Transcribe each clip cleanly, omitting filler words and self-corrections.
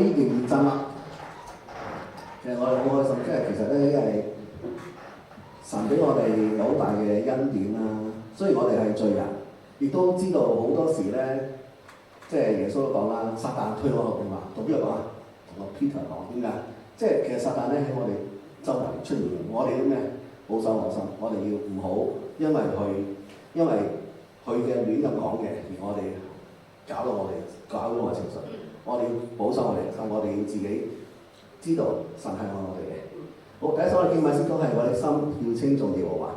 認真啦。其實我哋好開心，其實咧，因為神俾我哋有好大嘅恩典啦。雖然我哋係罪人，亦都知道好多時咧，即係耶穌都講啦，撒但推我後邊話，同邊個講啊？同個 Peter 講，點解？即係其實撒但咧喺我哋周圍出現，我哋都咩？保守我心，我哋要唔好因為佢嘅亂咁講嘅，而我哋搞到我嘅情緒。我哋要保守我哋心，我哋要自己知道神係愛我哋嘅。好，第一首嘅經文先都係我哋心要稱頌耶和華。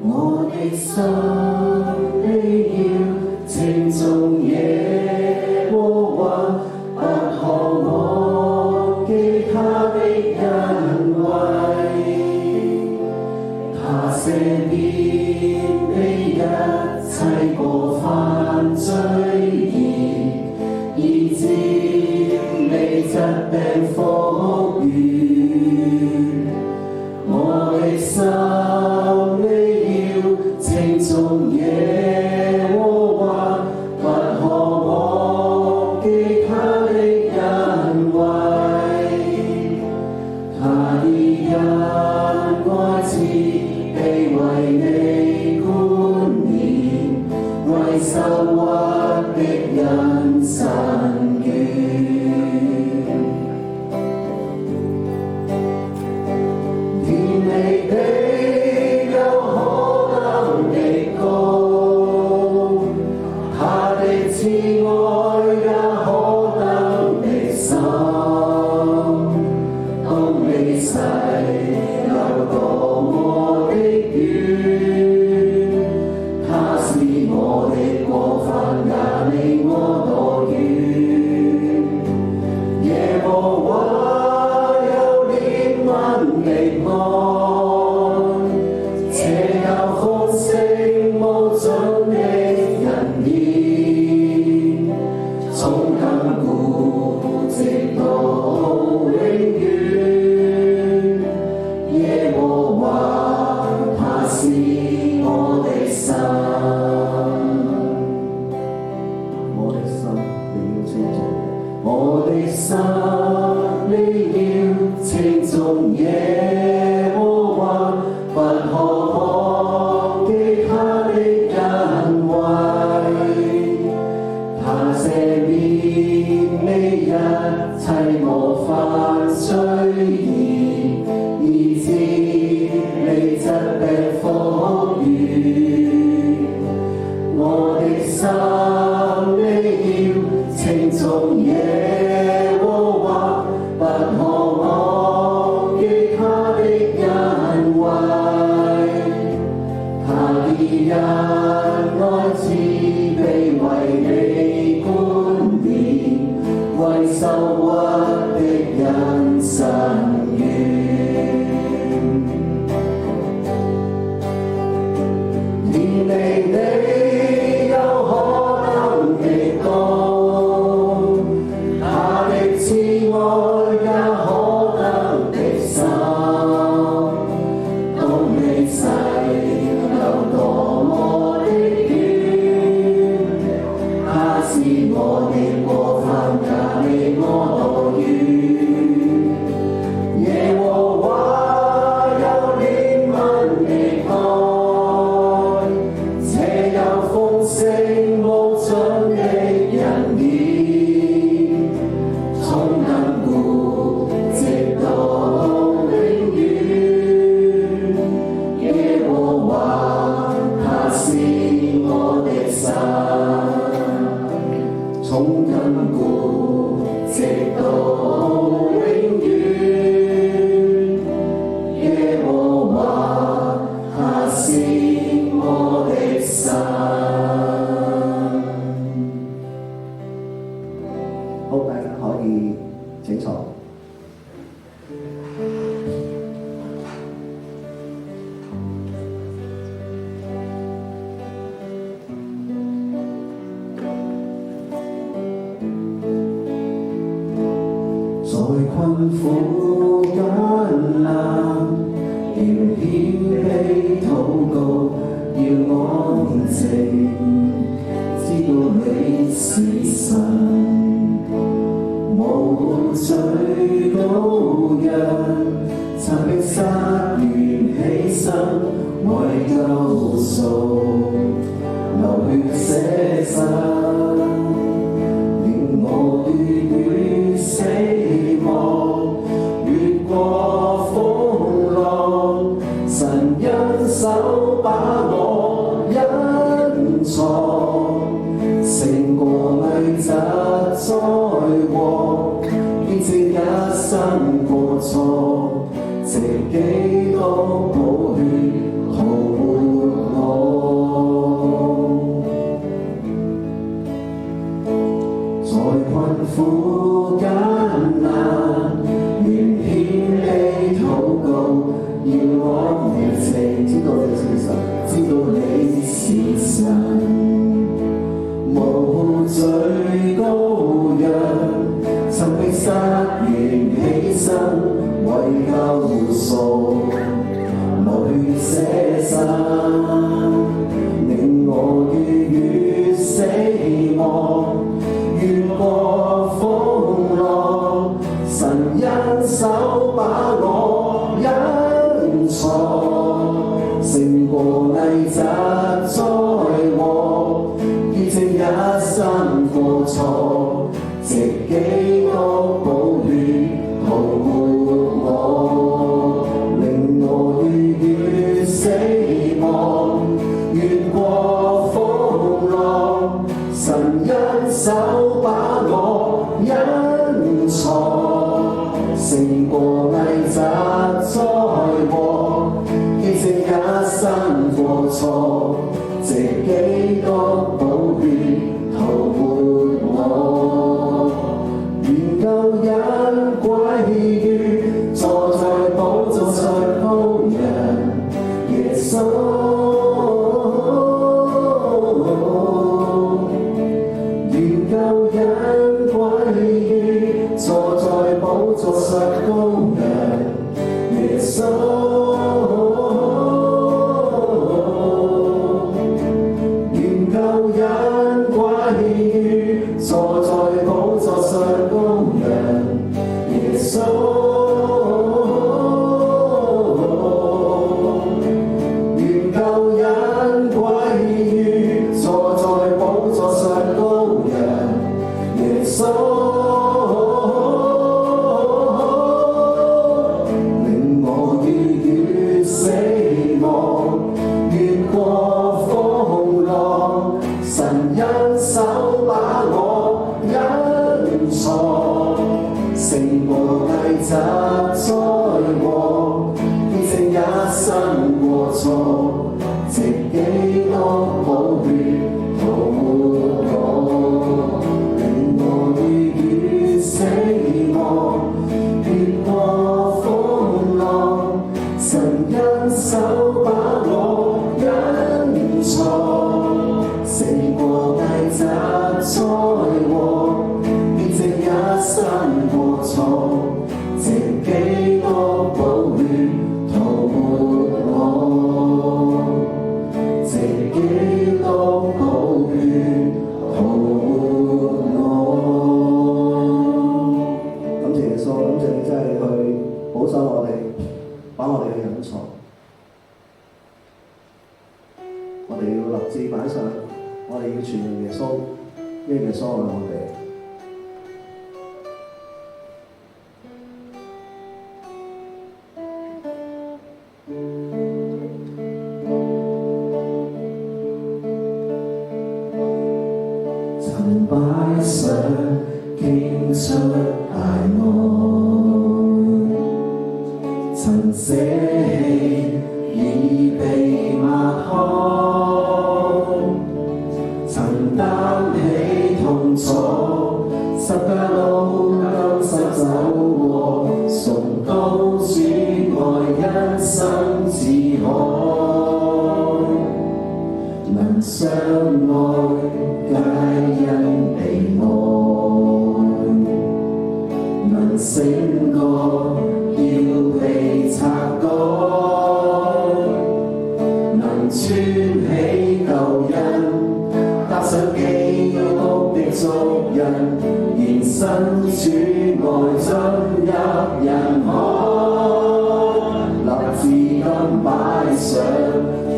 我的心你要稱頌耶和華，不可忘記他的恩惠，他赦免你一切過犯罪孽，醫治你疾病復原。我的心稱頌耶和華，不可忘記他的恩惠，他的恩愛慈悲為你冠冕，為受屈的人伸冤。天離地有可能的高，他的慈愛也可能的深，當你世有多麼的遠，他使我的過犯也離我多遠。耶和華有憐憫的愛，且有豐盛無盡的仁義，從亙古直到永遠。耶和華他是我的神，我的心你要稱頌，我的心你要稱頌耶和華，不可忘記他的恩惠，他赦免你一切過犯罪孽，醫治你疾病復原。我的心你要稱頌耶和華，不可忘記他的恩惠，他的恩愛慈悲為你冠冕，為受屈的人伸冤。天離地有可能的高，他的慈愛也可能的深，當你世有多麼的遠，他使我的過犯也離我多遠。耶和華有憐憫的愛，且有豐盛無盡的仁義，從亙古直到永遠。耶和華他是我的神，從亙古直到永遠。耶和華他是我的神。好，大家可以請坐。在困苦艱難淨，知道你是神，無罪羔羊，曾被殺完犧牲，為救贖，流血捨身，令我越死亡，越過風浪，神恩手把我隱藏，勝過危疾災禍，見證一生過錯，藉基督寶血塗抹我。在困苦艱難，願獻你禱告，要我如情，知道你是神，知道你是神，無罪羔羊，曾被殺完犧牲，為救贖，流血捨身，令我越死亡，越過風浪，神恩手把我隱藏，勝過危疾災禍，見證一生過錯，藉基督寶血塗抹我，令我越死亡，越過風浪，神恩手把我隱藏，勝過危疾災禍，見證一生過錯，藉基督寶血塗抹我，願救恩歸於坐在寶座上羔羊耶穌。坐上羔羊耶穌，願救恩歸於坐在寶座上羔羊耶穌，願救恩歸於坐在寶座上羔羊耶穌。勝過危疾災禍，見證一生過錯，藉基督寶血塗抹我，令我越死亡，越過風浪，神恩手把我隱藏，勝過危疾災禍，見證一生過錯，藉基督寶血塗抹我，藉基督寶血塗抹我。感謝耶穌，感謝你真係去保守我哋，把我哋去隱藏。我哋要立志擺上，我哋要傳揚耶穌，因為耶穌愛我哋。擺上傾出大愛，曾捨棄已被抹開，曾擔起痛楚，十架路今生走過，崇高主愛一生之海，能相愛皆因被愛，能勝過要被拆改，能穿起舊人，現身主愛進入人海，立志今擺上，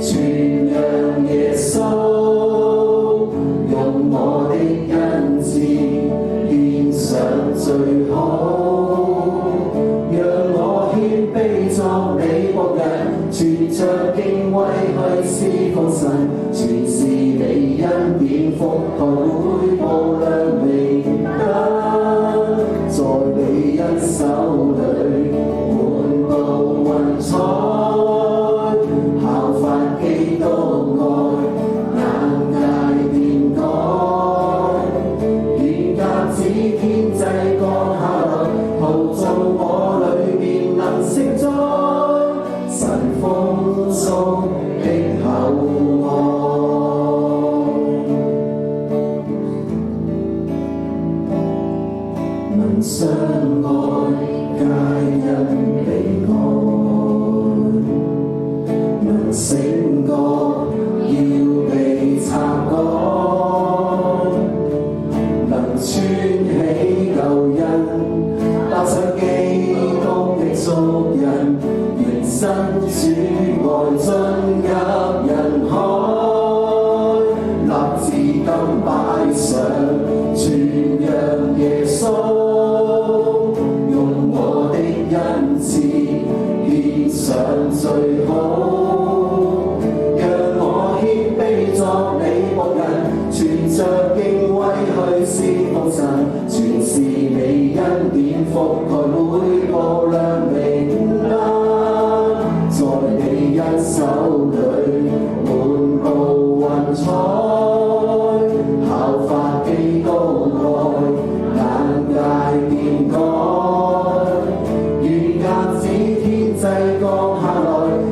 傳揚耶穌。用我的恩賜獻上最好，讓我謙卑作你僕人，存着敬畏去侍奉神，全是你恩典覆蓋每步亮明燈，在你恩手裏滿布雲彩，效法基督愛。天際降下來，陶造我裏面能承載神豐足的厚愛，能相愛皆因被愛，能醒覺要被拆改。穿起舊恩，踏上基督的足印，願身主愛進入人海，立志今擺上，傳揚耶穌，用我的恩賜獻上最好，讓我謙卑作你僕人，存着敬畏去侍奉神，全是你恩典覆蓋每步亮明燈，在你恩手裏滿布雲彩，效法基督愛，眼界變改，願鴿子天際降下來，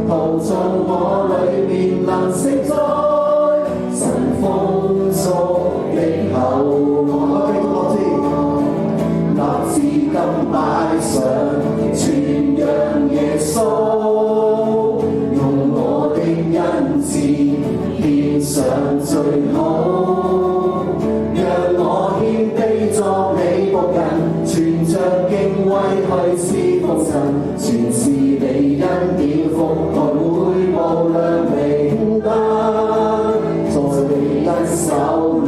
陶造我裏面能承載神豐足的厚愛，立志今擺上，傳揚耶穌，用我的恩賜獻上最好，讓我謙卑作你僕人，存着敬畏去侍奉神，全是你恩典覆蓋每步亮明燈，在你恩手裏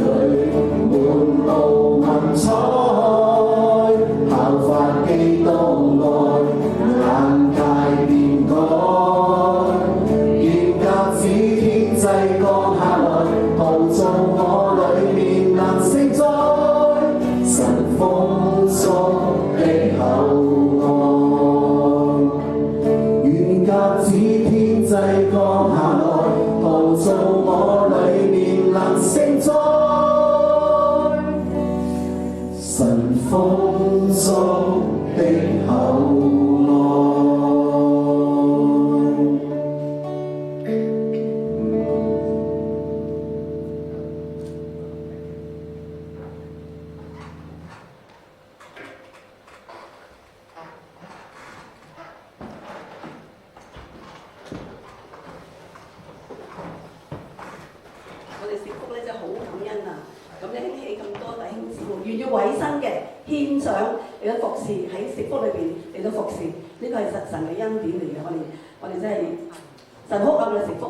滿布雲彩，效法基督愛，眼界變改，願鴿子天際降下來，陶造我裏面能承載神豐足的厚愛，願鴿子天際降下來，陶造我裏面能承載神豐足的厚愛。我哋食福咧真係好感恩啊！咁咧興起咁多弟兄姊妹願意委身嘅獻上嚟到服侍，喺食福裏邊嚟到服侍，呢個係神嘅恩典嚟嘅。我哋真係神好愛我哋食福。